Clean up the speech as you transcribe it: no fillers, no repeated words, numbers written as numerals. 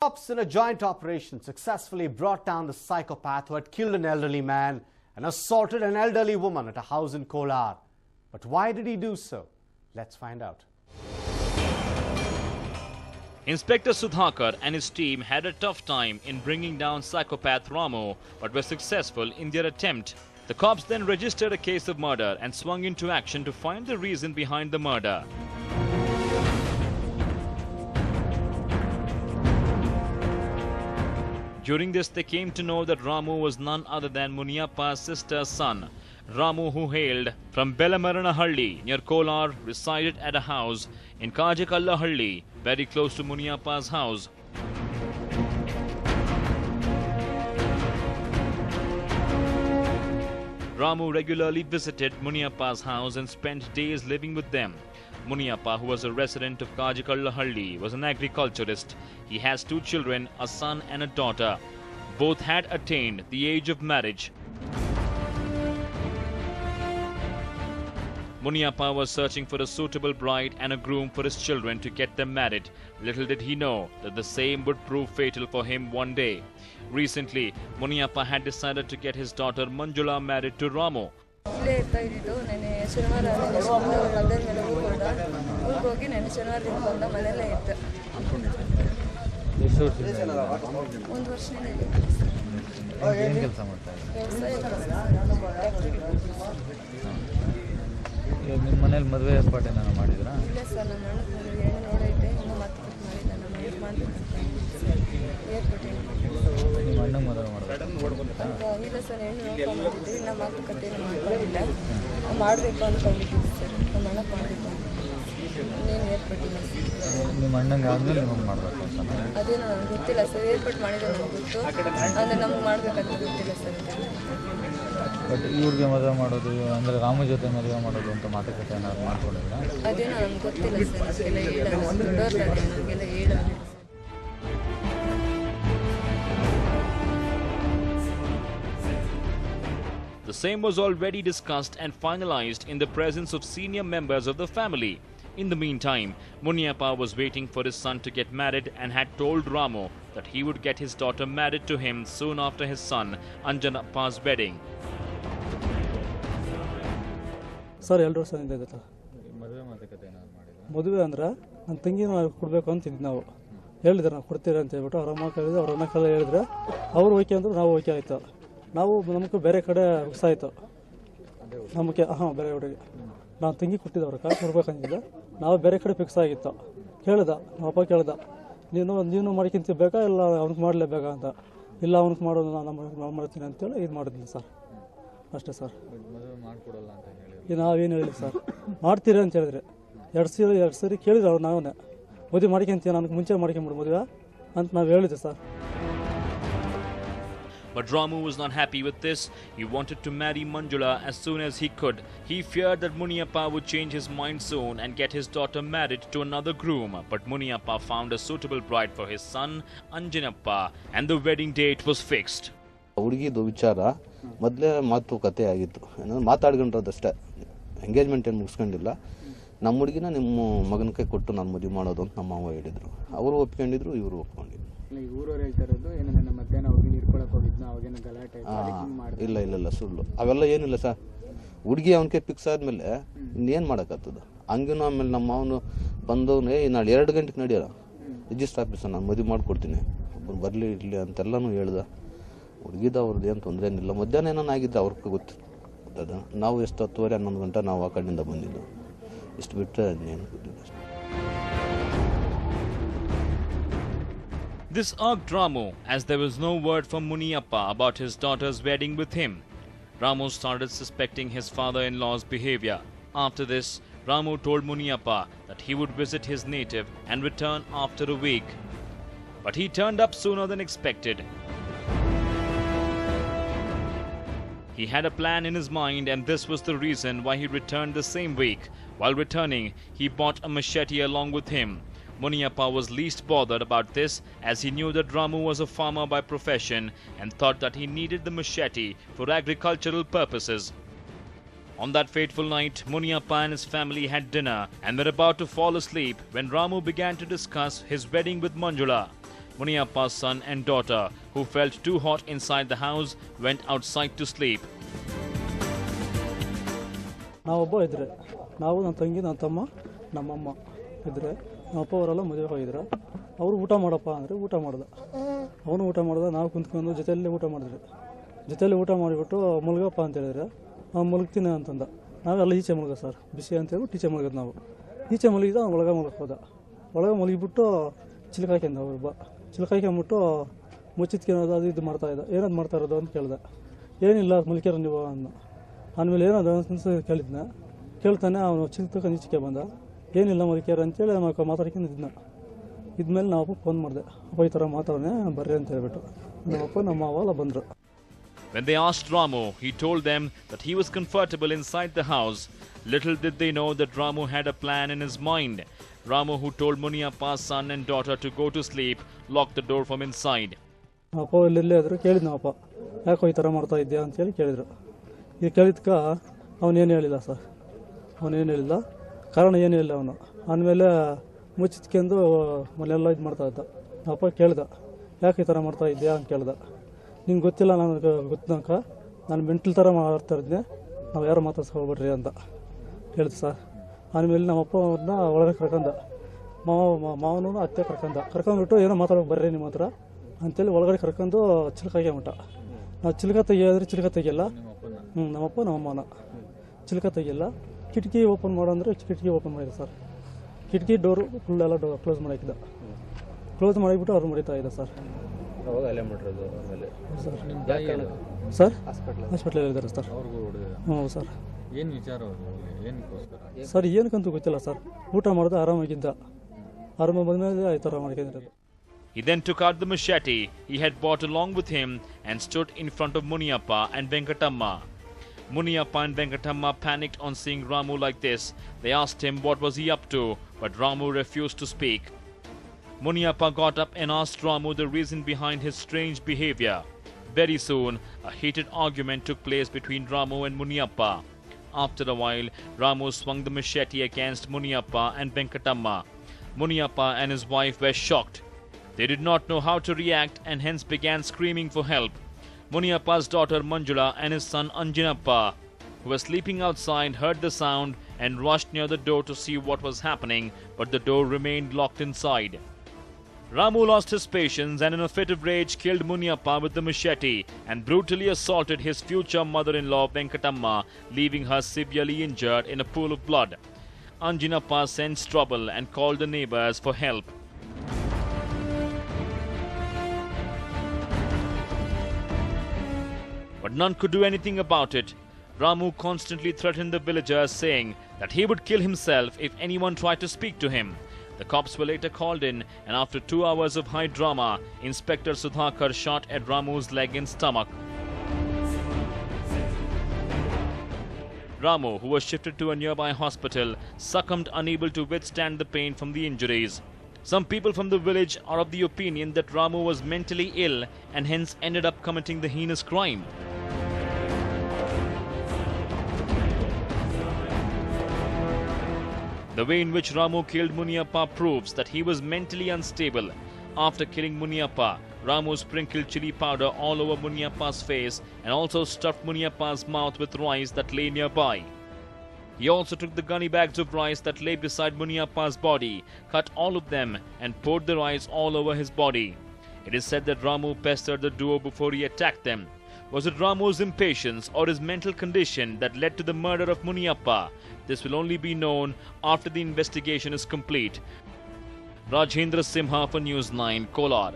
Cops in a joint operation successfully brought down the psychopath who had killed an elderly man and assaulted an elderly woman at a house in Kolar. But why did he do so? Let's find out. Inspector Sudhakar and his team had a tough time in bringing down psychopath Ramu, but were successful in their attempt. The cops then registered a case of murder and swung into action to find the reason behind the murder. During this, they came to know that Ramu was none other than Muniyappa's sister's son. Ramu, who hailed from Belamarannahalli near Kolar, resided at a house in Kajakallahalli, very close to Muniyappa's house. Ramu regularly visited Muniyappa's house and spent days living with them. Muniyappa, who was a resident of Kajakallahalli, was an agriculturist. He has 2 children, a son and a daughter. Both had attained the age of marriage. Muniyappa was searching for a suitable bride and a groom for his children to get them married. Little did he know that the same would prove fatal for him one day. Recently, Muniyappa had decided to get his daughter Manjula married to Ramu. ನಿಮ್ಮ ಮನೇಲಿ ಮದುವೆ ಏರ್ಪಾಟು ಏನಾರ ಮಾಡಿದ್ರಾ? ಇಲ್ಲ sir, ನಮ್ಮ ಅಣ್ಣ ಹೆಣ್ಣು ನೋಡೈತೆ, ಇನ್ನೂ ಮತ್ತೆ ಮಾಡಿಲ್ಲ. ನಮ್ಮ ಹೆಣ್ಣು ಮಾಡಬೇಕು ಏರ್ಪಾಟು. ನಿಮ್ಮ ಅಣ್ಣಂಗೆ ಮದುವೆ ಮಾಡಬೇಕು? ಇಲ್ಲ ಸರ್, ಹೆಣ್ಣು ನೋಡ್ಕೊಂಡ್ಬಂದಿದ್ದೀವಿ, ನಮ್ಮ ಮಾತುಕತೆಯನ್ನು ಮಾಡ್ಕೊಂಡಿಲ್ಲ. ಮಾಡಬೇಕು ಅಂದ್ಕೊಂಡಿದ್ದೀವಿ ಸರ್, ನಮ್ಮ ಅಣ್ಣ ಮಾಡಬೇಕು. ಇನ್ನೇನು ಏರ್ಪಾಟಿಲ್ಲ ಸರ್. ನಿಮ್ಮ ಅಣ್ಣಂಗೆ ಆದಮೇಲೆ ನಿಮಗೆ ಮಾಡಬೇಕು ಅಂತ? ಅದೇನೋ ನನಗೆ ಗೊತ್ತಿಲ್ಲ ಸರ್, ಏರ್ಪಾಟು ಮಾಡಿದ್ರೆ ನನಗೆ ಗೊತ್ತು, ಅಂದರೆ ನಮ್ಗೆ ಮಾಡಬೇಕಂತ ಗೊತ್ತಿಲ್ಲ ಸರ್. ಬಟ್ ಇವ್ರಿಗೆ ಮದುವೆ ಮಾಡೋದು ಅಂದರೆ ರಾಮ ಜೊತೆ ಮದುವೆ ಮಾಡೋದು ಅಂತ ಮಾತುಕತೆ ಏನಾದ್ರು ಮಾಡ್ಕೊಂಡಿಲ್ಲ? ಅದೇನೋ ನಮ್ಗೆ ಗೊತ್ತಿಲ್ಲ ಸರ್, ಅದಕ್ಕೆಲ್ಲ ಹೇಳೋದು ದೊಡ್ಡವ್ರಲ್ಲ, ನಮಗೆಲ್ಲ ಹೇಳೋದು. The same was already discussed and finalized in the presence of senior members of the family. In the meantime, Muniyappa was waiting for his son to get married and had told Ramu that he would get his daughter married to him soon after his son Anjanappa's wedding. Sir, ಎಲ್ಲರೂ ಸಹ ಗೊತ್ತಾ, ಮದುವೆ ಮಾತುಕತೆ ಏನಾದ್ರು ಮಾಡಿದ್ರು? ಮದುವೆ ಅಂದ್ರೆ ನನ್ನ ತಂಗಿನ ಕೊಡಬೇಕು ಅಂತಿದ್ವಿ. ನಾವು ಹೇಳಿದ್ರೆ ನಾವು ಕೊಡ್ತೀರಿ ಅಂತ ಹೇಳ್ಬಿಟ್ಟು ಅವ್ರ ಅಮ್ಮ ಕೇಳಿದ್ರೆ, ಅವ್ರ ಅಣ್ಣ ಕಲ್ಲ ಹೇಳಿದ್ರೆ ಅವ್ರು ಓಕೆ ಅಂದರು, ನಾವು ಓಕೆ ಆಯಿತು. ನಾವು ನಮಗೆ ಬೇರೆ ಕಡೆ ಫಿಕ್ಸ್ ಆಯಿತು ನಮಗೆ. ಬೇರೆ ಕಡೆಗೆ ನಾವು ತಂಗಿ ಕೊಟ್ಟಿದ್ದವ್ರ ಕಾಸು ಕೊಡ್ಬೇಕಂತಿದ್ದೆ, ನಾವು ಬೇರೆ ಕಡೆ ಫಿಕ್ಸ್ ಆಗಿತ್ತು. ಕೇಳ್ದ ನಮ್ಮ ಅಪ್ಪ, ಕೇಳ್ದ ನೀನು ಮಾಡ್ಕೊಂತ ಬೇಕಾ ಇಲ್ಲ ಅವ್ನಿಗೆ ಮಾಡಲೇಬೇಕಾ ಅಂತ. ಇಲ್ಲ ಅವ್ನಿಗೆ ಮಾಡೋದು ನಾನು ಮಾಡ್ತೀನಿ ಅಂತೇಳಿ ಇದು ಮಾಡಿದ್ನಿ ಸರ್, ಅಷ್ಟೇ ಸರ್. ಮದುವೆ ಮಾಡಿಕೊಡಲ್ಲ ಅಂತ ಹೇಳಿ ನಾವೇನು ಹೇಳಿಲ್ಲ ಸರ್, ಮಾಡ್ತೀರಿ ಅಂತ ಹೇಳಿದ್ರೆ. ಎರಡು ಸರಿ ಕೇಳಿದ್ರು ಅವ್ರು, ನಾವೇ ಮದುವೆ ಮಾಡ್ಕೊಂತೀವಿ, ನನಗೆ ಮುಂಚೆ ಮಾಡ್ಕೊಂಬಿಡು ಮದುವೆ ಅಂತ ನಾವು ಹೇಳಿದ್ದೆ sir. But Ramu was not happy with this. He wanted to marry Manjula as soon as he could. He feared that Muniyappa would change his mind soon and get his daughter married to another groom. But Muniyappa found a suitable bride for his son, Anjanappa, and the wedding date was fixed. ಹುಡುಗಿದು ವಿಚಾರ ಮೊದಲೇ ಮಾತುಕತೆ ಆಗಿತ್ತು, ಮಾತಾಡ್ಕೊಂಡ್ರದಷ್ಟೇ, engagement ಏನು ಮುಗಿಸ್ಕೊಂಡಿಲ್ಲ. ನಮ್ಮ ಹುಡುಗಿನ ನಿಮ್ಮ ಮಗನ ಕೈ ಕೊಟ್ಟು ನಾನು ಮದುವೆ ಮಾಡೋದು ಅಂತ ನಮ್ಮ ಅವ್ವ ಹೇಳಿದರು. ಅವರು ಒಪ್ಕೊಂಡಿದ್ರು, ಇವರು ಒಪ್ಕೊಂಡಿದ್ರು. ಇಲ್ಲ ಸುಳ್ಳು ಅವೆಲ್ಲ ಏನಿಲ್ಲ ಸರ್. ಹುಡುಗಿ ಅವನಿಗೆ ಫಿಕ್ಸ್ ಆದ್ಮೇಲೆ ಇನ್ನೇನು ಮಾಡೋಕ್ಕತ್ತದ? ಹಂಗೇನು ಆಮೇಲೆ ನಮ್ಮ ಅವನು ಬಂದವನೇ ನಾಳೆ 2 ಗಂಟೆಗೆ ನಡೆಯಲ್ಲ ರಿಜಿಸ್ಟರ್ ಆಫೀಸರ್, ನಾನು ಮದುವೆ ಮಾಡಿಕೊಡ್ತೀನಿ, ಒಬ್ಬರು ಬರಲಿ ಇರಲಿ ಅಂತೆಲ್ಲನೂ ಹೇಳ್ದ. ಹುಡುಗಿದ ಅವ್ರದ್ದು ಏನು ತೊಂದರೆ ಏನಿಲ್ಲ. ಮಧ್ಯಾಹ್ನ ಏನಾನ ಆಗಿದ್ದರೆ ಅವ್ರಿಗೆ ಗೊತ್ತಿರ್ತದ. ನಾವು ಎಷ್ಟು 10:30 11 ಗಂಟೆ ನಾವು ಆ ಕಡೆಯಿಂದ ಬಂದಿದ್ದು, ಇಷ್ಟು ಬಿಟ್ಟರೆ ಏನು ಗೊತ್ತಿಲ್ಲ. This irked Ramu, as there was no word from Muniyappa about his daughter's wedding with him. Ramu started suspecting his father-in-law's behavior. After this, Ramu told Muniyappa that he would visit his native and return after a week. But he turned up sooner than expected. He had a plan in his mind, and this was the reason why he returned the same week. While returning, he bought a machete along with him. Muniyappa was least bothered about this, as he knew that Ramu was a farmer by profession and thought that he needed the machete for agricultural purposes. On that fateful night, Muniyappa and his family had dinner and were about to fall asleep when Ramu began to discuss his wedding with Manjula. Muniyappa's son and daughter, who felt too hot inside the house, went outside to sleep. ನಾವೊಬ್ಬ ಇದ್ರೆ ನಾವು ನನ್ನ ತಂಗಿ ನನ್ನ ತಮ್ಮ ನಮ್ಮಮ್ಮ ಇದ್ರೆ ನಮ್ಮಪ್ಪ ಅವರೆಲ್ಲ ಮದುವೆ ಹೋಗಿದ್ರು. ಅವರು ಊಟ ಮಾಡಪ್ಪ ಅಂದರೆ ಊಟ ಮಾಡ್ದೆ. ಅವನು ಊಟ ಮಾಡ್ದೆ, ನಾವು ಕುಂತ್ಕೊಂಡು ಜೊತೆಯಲ್ಲೇ ಊಟ ಮಾಡಿದ್ರಿ. ಜೊತೆಯಲ್ಲಿ ಊಟ ಮಾಡಿಬಿಟ್ಟು ಮಲ್ಗಪ್ಪ ಅಂತ ಹೇಳಿದ್ರೆ ಅವ್ನು ಮಲಗ್ತೀನಿ ಅಂತಂದ. ನಾವೆಲ್ಲ ಈಚೆ ಮಲ್ಗ ಸರ್ ಬಿಸಿ ಅಂತೇಳ್ಬಿಟ್ಟು ಈಚೆ ಮಲ್ಗದು. ನಾವು ಈಚೆ ಮಲಗಿದ ಅವ್ನು ಒಳಗೆ ಮಲಗಕ್ಕೆ ಹೋದ. ಒಳಗೆ ಮಲಗಿಬಿಟ್ಟು ಚಿಲ್ಕ ಹಾಕ್ಯಂದ ಅವ್ರೊಬ್ಬ. ಚಿಲ್ಕ ಹಾಕ್ಯಂಬಿಟ್ಟು ಮುಚ್ಚಿತ್ಕೊಳೋದು ಅದು ಇದು ಮಾಡ್ತಾಯಿದ್ದ. ಏನದು ಮಾಡ್ತಾ ಇರೋದು ಅಂತ ಕೇಳ್ದೆ. ಏನಿಲ್ಲ ಮಲ್ಕ್ಯಾರ ನೀವು ಅಂದ. ಆಮೇಲೆ ಏನದು ಅನ್ಸ ಕೇಳಿದ್ನ. ಕೇಳ್ತಾನೆ ಅವನು ಚಿಲ್ಕ ಈಚೆಗೆ ಬಂದ. ಏನಿಲ್ಲ ಮಲ್ಕ್ಯಾರ ಅಂತೇಳಿ ನಾವು ಮಾತಾಡ್ಕೊಂಡು ಇದ್ನ. ಇದ್ಮೇಲೆ ನಾವಪ್ಪ ಫೋನ್ ಮಾಡಿದೆ. ಅಪ್ಪ ಈ ಥರ ಮಾತಾಡೋಣ ಬರ್ರಿ ಅಂತ ಹೇಳ್ಬಿಟ್ಟು ನಮ್ಮಪ್ಪ ನಮ್ಮ ಮಾವ ಬಂದರು. When they asked Ramu, he told them that he was comfortable inside the house. Little did they know that Ramu had a plan in his mind. Ramu, who told Muniyappa's son and daughter to go to sleep, locked the door from inside. ಅಪ್ಪ ಇಲ್ಲೇ ಇದ್ರು. ಕೇಳಿದ್ ನಾವಪ್ಪ ಯಾಕೋ ಈ ಥರ ಮಾಡ್ತಾ ಇದ್ಯಾ ಅಂತೇಳಿ ಕೇಳಿದ್ರು. ಈಗ ಕೇಳಿದ್ಕ ಅವನೇನು ಹೇಳಿಲ್ಲ ಸರ್. ಅವನೇನು ಹೇಳಿಲ್ಲ, ಕಾರಣ ಏನೂ ಹೇಳಿಲ್ಲ ಅವನು. ಆಮೇಲೆ ಮುಚ್ಚಿತ್ಕೊಂಡು ಮನೆಯೆಲ್ಲ ಇದು ಮಾಡ್ತಾ ಇದ್ದ. ಅಪ್ಪ ಕೇಳ್ದ ಯಾಕೆ ಈ ಥರ ಮಾಡ್ತಾ ಇದ್ಯಾ ಅಂತ ಕೇಳ್ದ. ನಿಂಗೆ ಗೊತ್ತಿಲ್ಲ, ನನಗೆ ಗೊತ್ತನಕ ನಾನು ಮೆಂಟಲ್ ಥರ ಮಾಡ್ತಾ ಇದ್ದೆ, ನಾವು ಯಾರು ಮಾತಾಡ್ಸ್ಕೊಳ್ಬೇಡ್ರಿ ಅಂತ ಹೇಳಿದ್ ಸರ್. ಆಮೇಲೆ ನಮ್ಮಪ್ಪ ಅವ್ರನ್ನ ಒಳಗೆ ಕರ್ಕೊಂಡ. ಮಾವನೂ ಅತ್ತೆ ಕರ್ಕೊಂಡ್ಬಿಟ್ಟು ಏನೋ ಮಾತಾಡೋಕೆ ಬರ್ರಿ ನಿಮ್ಮ ಹತ್ರ ಅಂತೇಳಿ ಒಳಗಡೆ ಕರ್ಕೊಂಡು ಚಿಲ್ಕಾಗ್ಯಬಿಟ್ಟ. ನಾವು ಚಿಲ್ಕ ತೆಗಿಯೋದ್ರೆ ಚಿಲ್ಕ ತೆಗಿಯಲ್ಲ. ನಮ್ಮಪ್ಪ ನಮ್ಮಮ್ಮನ ಚಿಲ್ಕ ತೆಗಿಯಲ್ಲ. ಕಿಟಕಿ ಓಪನ್ ಮಾಡಂದ್ರೆ ಕಿಟಕಿ ಓಪನ್ ಮಾಡಿದೆ ಸರ್. ಕಿಟಕಿ ಡೋರು ಫುಲ್ಲೆಲ್ಲ ಕ್ಲೋಸ್ ಮಾಡಿದ್ದ. ಕ್ಲೋಸ್ ಮಾಡಿಬಿಟ್ಟು ಅವ್ರು ಮರಿತಾ ಇದ್ದ ಸರ್. ಸರ್ ಹಾಸ್ಪಿಟ್ಲಲ್ಲಿ ಇದ್ದಾರೆ ಸರ್. ಹ್ಞೂ ಸರ್. ಏನು ವಿಚಾರ ಏನಕ್ಕೋಸ್ಕರ ಸರ್ ಏನಕ್ಕಂತೂ ಗೊತ್ತಿಲ್ಲ ಸರ್. ಊಟ ಮಾಡಿದೆ, ಆರಾಮಾಗಿದ್ದ. ಆರಾಮಾಗಿ ಬಂದಮೇಲೆ ಈ ಥರ ಮಾಡ್ಕೊಂಡಿದ್ದಾರೆ. He then took out the machete he had brought along with him and stood in front of Muniyappa and Venkatamma. Muniyappa and Venkatamma panicked on seeing Ramu like this. They asked him what was he up to, but Ramu refused to speak. Muniyappa got up and asked Ramu the reason behind his strange behavior. Very soon, a heated argument took place between Ramu and Muniyappa. After a while, Ramu swung the machete against Muniyappa and Venkatamma. Muniyappa and his wife were shocked. They did not know how to react and hence began screaming for help. Muniyappa's daughter Manjula and his son Anjanappa, who was sleeping outside, heard the sound and rushed near the door to see what was happening, but the door remained locked inside. Ramu lost his patience and in a fit of rage killed Muniyappa with the machete and brutally assaulted his future mother-in-law Venkatamma, leaving her severely injured in a pool of blood. Anjanappa sensed trouble and called the neighbors for help. But none could do anything about it. Ramu constantly threatened the villagers, saying that he would kill himself if anyone tried to speak to him. The cops were later called in, and after 2 hours of high drama, Inspector Sudhakar shot at Ramu's leg and stomach. Ramu, who was shifted to a nearby hospital, succumbed unable to withstand the pain from the injuries. Some people from the village are of the opinion that Ramu was mentally ill and hence ended up committing the heinous crime. The way in which Ramu killed Muniyappa proves that he was mentally unstable. After killing Muniyappa, Ramu sprinkled chili powder all over Muniyappa's face and also stuffed Muniyappa's mouth with rice that lay nearby. He also took the gunny bags of rice that lay beside Muniyappa's body, cut all of them and poured the rice all over his body. It is said that Ramu pestered the duo before he attacked them. Was it Ramu's impatience or his mental condition that led to the murder of Muniyappa? This will only be known after the investigation is complete. Rajendra Simha for News 9, Kolar.